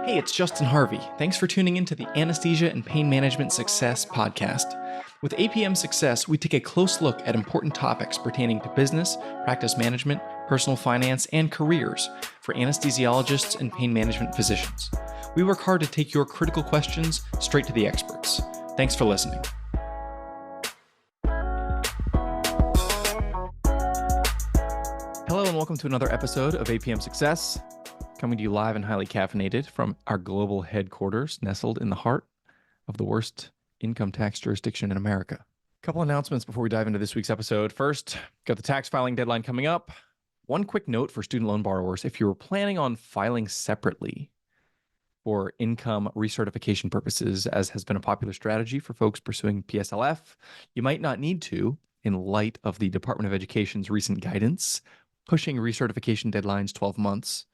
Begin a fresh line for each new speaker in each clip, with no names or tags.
Hey, it's Justin Harvey. Thanks for tuning in to the Anesthesia and Pain Management Success podcast. With APM Success, we take a close look at important topics pertaining to business, practice management, personal finance, and careers for anesthesiologists and pain management physicians. We work hard to take your critical questions straight to the experts. Thanks for listening. Hello and welcome to another episode of APM Success. Coming to you live and highly caffeinated from our global headquarters, nestled in the heart of the worst income tax jurisdiction in America. A couple announcements before we dive into this week's episode. First, got the tax filing deadline coming up. One quick note for student loan borrowers. If you're planning on filing separately for income recertification purposes, as has been a popular strategy for folks pursuing PSLF, you might not need to in light of the Department of Education's recent guidance, pushing recertification deadlines 12 months.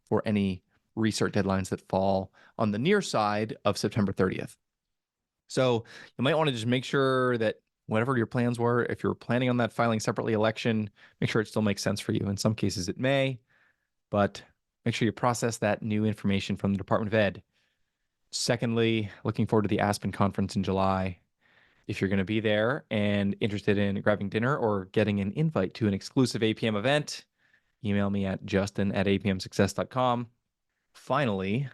For any recert deadlines that fall on the near side of September 30th. So you might want to just make sure that whatever your plans were, if you're planning on that filing separately election, make sure it still makes sense for you. In some cases it may, but make sure you process that new information from the Department of Ed. Secondly, looking forward to the Aspen conference in July. If you're going to be there and interested in grabbing dinner or getting an invite to an exclusive APM event, email me at justin@apmsuccess.com. Finally,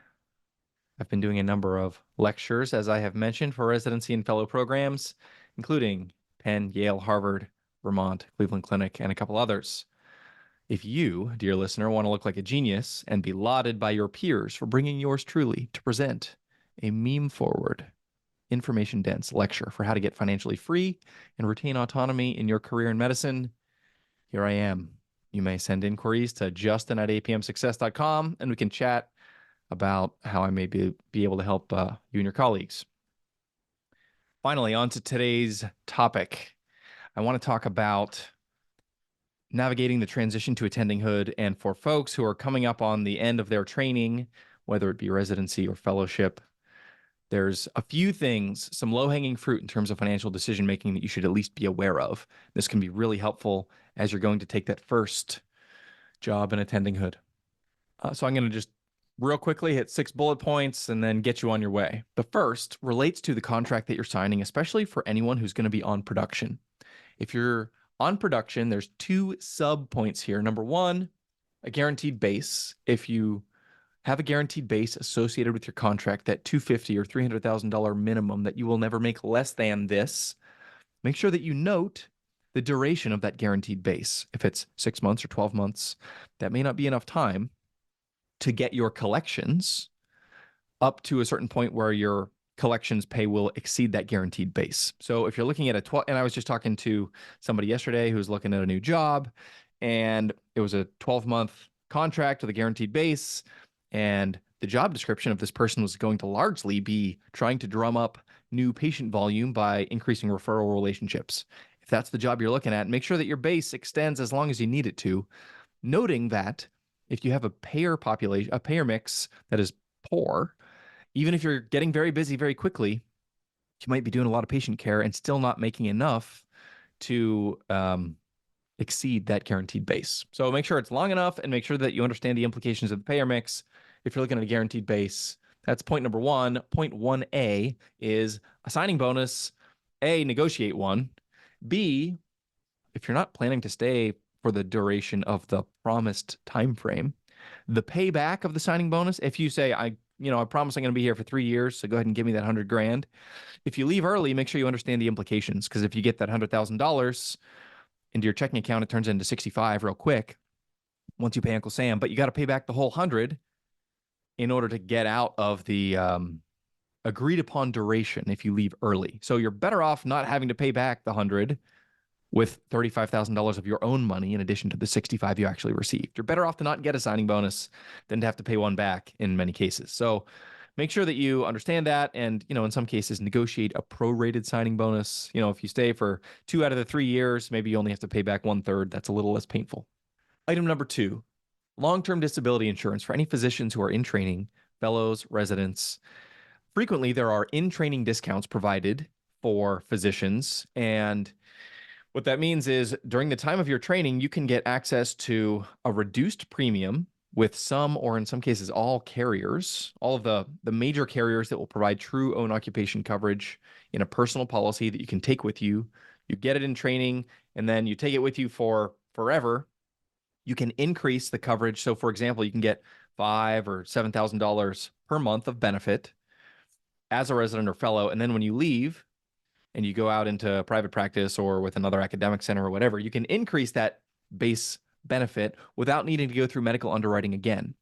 I've been doing a number of lectures, as I have mentioned, for residency and fellow programs, including Penn, Yale, Harvard, Vermont, Cleveland Clinic, and a couple others. If you, dear listener, want to look like a genius and be lauded by your peers for bringing yours truly to present a meme-forward, information-dense lecture for how to get financially free and retain autonomy in your career in medicine, here I am. You may send inquiries to justin@apmsuccess.com, and we can chat about how I may be able to help you and your colleagues. Finally, on to today's topic. I want to talk about navigating the transition to attendinghood, and for folks who are coming up on the end of their training, whether it be residency or fellowship, there's a few things, some low-hanging fruit in terms of financial decision-making that you should at least be aware of. This can be really helpful as you're going to take that first job in attendinghood. So I'm going to just real quickly hit 6 bullet points and then get you on your way. The first relates to the contract that you're signing, especially for anyone who's going to be on production. If you're on production, there's 2 sub points here. Number 1, a guaranteed base. If you have a guaranteed base associated with your contract, that $250,000 or $300,000 minimum that you will never make less than this, make sure that you note the duration of that guaranteed base. If it's 6 months or 12 months, that may not be enough time to get your collections up to a certain point where your collections pay will exceed that guaranteed base. So if you're looking at and I was just talking to somebody yesterday who was looking at a new job, and it was a 12-month contract with a guaranteed base, and the job description of this person was going to largely be trying to drum up new patient volume by increasing referral relationships. If that's the job you're looking at, make sure that your base extends as long as you need it to, noting that if you have a payer mix that is poor, even if you're getting very busy very quickly, you might be doing a lot of patient care and still not making enough to exceed that guaranteed base. So make sure it's long enough and make sure that you understand the implications of the payer mix. If you're looking at a guaranteed base, that's point number 1. Point 1A is a signing bonus. A, negotiate one. B, if you're not planning to stay for the duration of the promised time frame, the payback of the signing bonus, if you say, I promise I'm going to be here for 3 years, so go ahead and give me that $100,000. If you leave early, make sure you understand the implications, because if you get that $100,000 into your checking account, it turns into 65 real quick once you pay Uncle Sam, but you got to pay back the whole 100 in order to get out of the agreed upon duration if you leave early. So you're better off not having to pay back the 100 with $35,000 of your own money in addition to the 65 you actually received. You're better off to not get a signing bonus than to have to pay one back in many cases. So make sure that you understand that, and in some cases negotiate a prorated signing bonus. If you stay for 2 out of the 3 years, maybe you only have to pay back 1/3. That's a little less painful. Item number 2, long-term disability insurance for any physicians who are in training, fellows, residents. Frequently, there are in-training discounts provided for physicians, and what that means is during the time of your training, you can get access to a reduced premium with some, or in some cases, all carriers, all of the major carriers that will provide true own occupation coverage in a personal policy that you can take with you. You get it in training, and then you take it with you for forever. You can increase the coverage. So, for example, you can get $5,000 or $7,000 per month of benefit as a resident or fellow. And then when you leave and you go out into private practice or with another academic center or whatever, you can increase that base benefit without needing to go through medical underwriting again.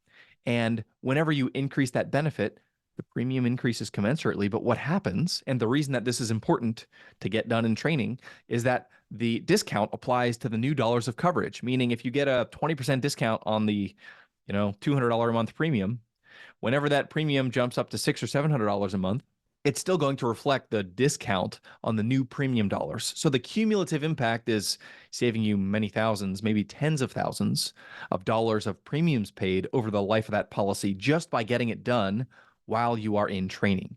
And whenever you increase that benefit, the premium increases commensurately. But what happens, and the reason that this is important to get done in training, is that the discount applies to the new dollars of coverage. Meaning if you get a 20% discount on the $200 a month premium, whenever that premium jumps up to $600 or $700 a month, it's still going to reflect the discount on the new premium dollars. So the cumulative impact is saving you many thousands, maybe tens of thousands of dollars of premiums paid over the life of that policy just by getting it done while you are in training.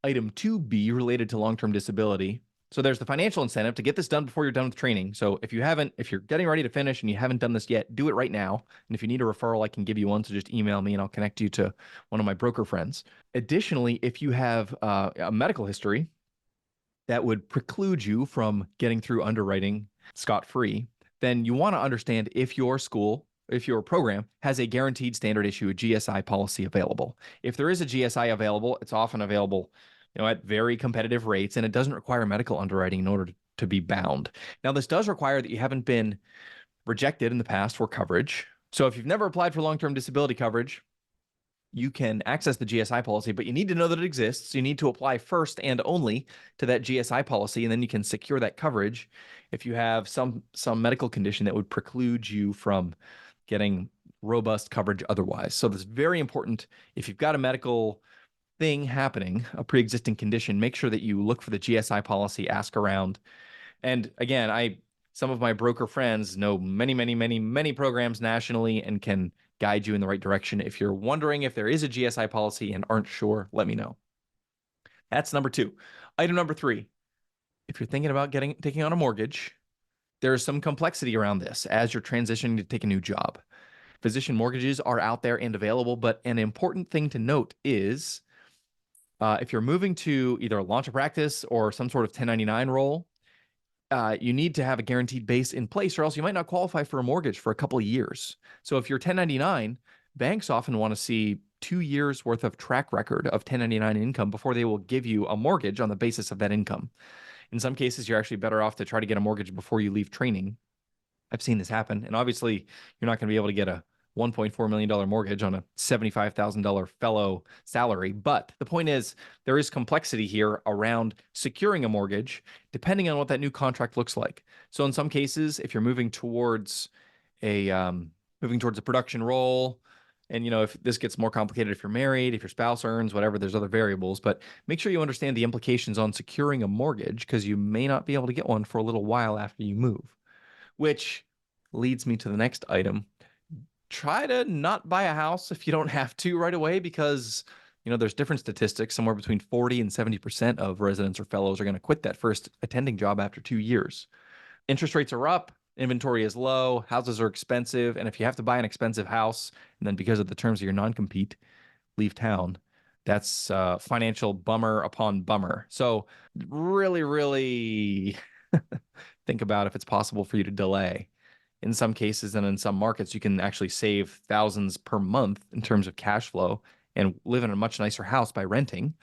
Item 2B related to long-term disability. So there's the financial incentive to get this done before you're done with training. So if you're getting ready to finish and you haven't done this yet, do it right now. And if you need a referral, I can give you one. So just email me and I'll connect you to one of my broker friends. Additionally, if you have a medical history that would preclude you from getting through underwriting scot-free, then you want to understand if your school, if your program has a guaranteed standard issue, a GSI policy available. If there is a GSI available, it's often available at very competitive rates, and it doesn't require medical underwriting in order to be bound. Now, this does require that you haven't been rejected in the past for coverage. So if you've never applied for long-term disability coverage, you can access the GSI policy, but you need to know that it exists. You need to apply first and only to that GSI policy, and then you can secure that coverage if you have some medical condition that would preclude you from getting robust coverage otherwise. So this is very important. If you've got a medical thing happening, a pre-existing condition, make sure that you look for the GSI policy, ask around. And again, some of my broker friends know many programs nationally and can guide you in the right direction. If you're wondering if there is a GSI policy and aren't sure, let me know. That's number 2. Item number 3, if you're thinking about taking on a mortgage, there's some complexity around this as you're transitioning to take a new job. Physician mortgages are out there and available, but an important thing to note is if you're moving to either launch a practice or some sort of 1099 role, you need to have a guaranteed base in place, or else you might not qualify for a mortgage for a couple of years. So if you're 1099, banks often want to see 2 years worth of track record of 1099 income before they will give you a mortgage on the basis of that income. In some cases, you're actually better off to try to get a mortgage before you leave training. I've seen this happen. And obviously, you're not going to be able to get a $1.4 million mortgage on a $75,000 fellow salary. But the point is, there is complexity here around securing a mortgage, depending on what that new contract looks like. So in some cases, if you're moving towards a production role, and if this gets more complicated, if you're married, if your spouse earns, whatever, there's other variables. But make sure you understand the implications on securing a mortgage, because you may not be able to get one for a little while after you move. Which leads me to the next item. Try to not buy a house if you don't have to right away, because there's different statistics. Somewhere between 40 and 70% of residents or fellows are going to quit that first attending job after 2 years. Interest rates are up, inventory is low, houses are expensive, and if you have to buy an expensive house and then because of the terms of your non-compete leave town, that's financial bummer upon bummer. So really think about if it's possible for you to delay. In some cases and in some markets, you can actually save thousands per month in terms of cash flow and live in a much nicer house by renting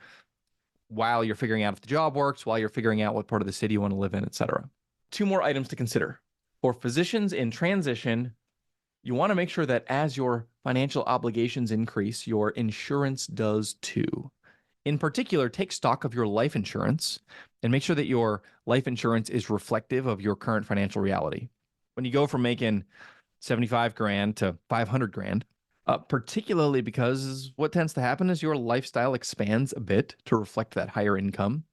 while you're figuring out if the job works, while you're figuring out what part of the city you want to live in, etc. 2 more items to consider. For physicians in transition, you want to make sure that as your financial obligations increase, your insurance does too. In particular, take stock of your life insurance and make sure that your life insurance is reflective of your current financial reality. When you go from making 75 grand to 500 grand, particularly because what tends to happen is your lifestyle expands a bit to reflect that higher income,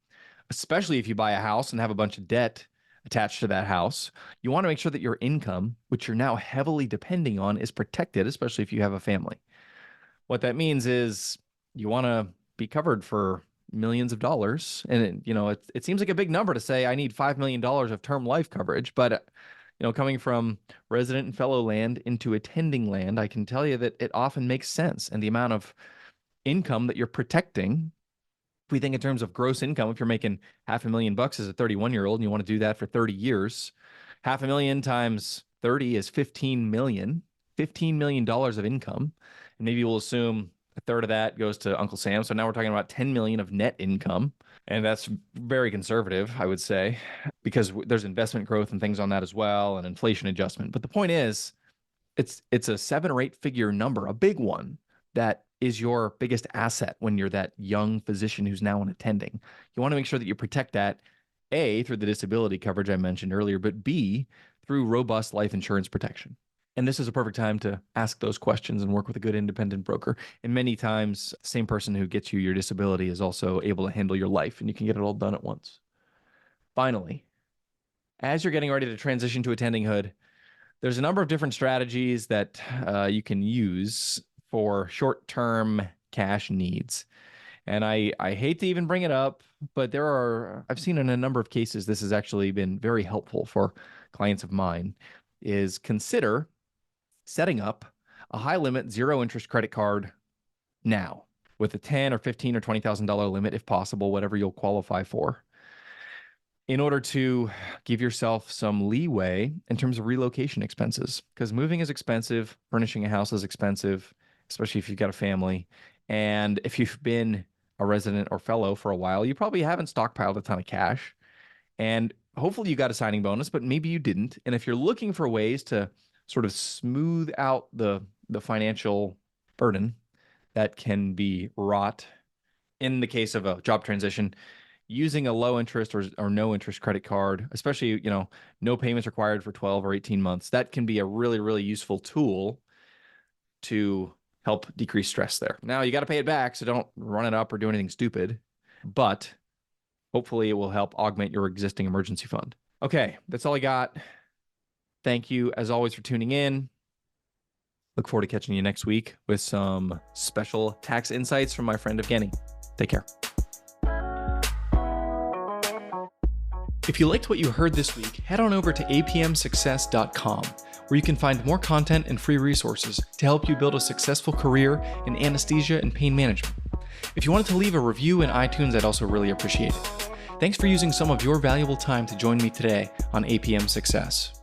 especially if you buy a house and have a bunch of debt attached to that house. You want to make sure that your income, which you're now heavily depending on, is protected, especially if you have a family. What that means is you want to be covered for millions of dollars. And it seems like a big number to say I need $5 million of term life coverage, but Coming from resident and fellow land into attending land, I can tell you that it often makes sense. And the amount of income that you're protecting, if we think in terms of gross income, if you're making $500,000 as a 31-year-old and you want to do that for 30 years, 500,000 times 30 is 15 million, $15 million of income. And maybe we'll assume a third of that goes to Uncle Sam. So now we're talking about 10 million of net income. And that's very conservative, I would say, because there's investment growth and things on that as well, and inflation adjustment. But the point is, it's a 7 or 8 figure number, a big one, that is your biggest asset when you're that young physician who's now an attending. You want to make sure that you protect that, A, through the disability coverage I mentioned earlier, but B, through robust life insurance protection. And this is a perfect time to ask those questions and work with a good independent broker. And many times, the same person who gets you your disability is also able to handle your life, and you can get it all done at once. Finally, as you're getting ready to transition to attendinghood, there's a number of different strategies that you can use for short-term cash needs. And I hate to even bring it up, but I've seen in a number of cases, this has actually been very helpful for clients of mine, is consider setting up a high limit, zero interest credit card now with a $10,000 or $15,000 or $20,000 limit, if possible, whatever you'll qualify for, in order to give yourself some leeway in terms of relocation expenses. Because moving is expensive, furnishing a house is expensive, especially if you've got a family. And if you've been a resident or fellow for a while, you probably haven't stockpiled a ton of cash. And hopefully you got a signing bonus, but maybe you didn't. And if you're looking for ways to sort of smooth out the financial burden that can be wrought in the case of a job transition, using a low interest or no interest credit card, especially, no payments required for 12 or 18 months, that can be a really, really useful tool to help decrease stress there. Now, you got to pay it back, so don't run it up or do anything stupid, but hopefully it will help augment your existing emergency fund. Okay, that's all I got. Thank you, as always, for tuning in. Look forward to catching you next week with some special tax insights from my friend Evgeny. Take care. If you liked what you heard this week, head on over to apmsuccess.com, where you can find more content and free resources to help you build a successful career in anesthesia and pain management. If you wanted to leave a review in iTunes, I'd also really appreciate it. Thanks for using some of your valuable time to join me today on APM Success.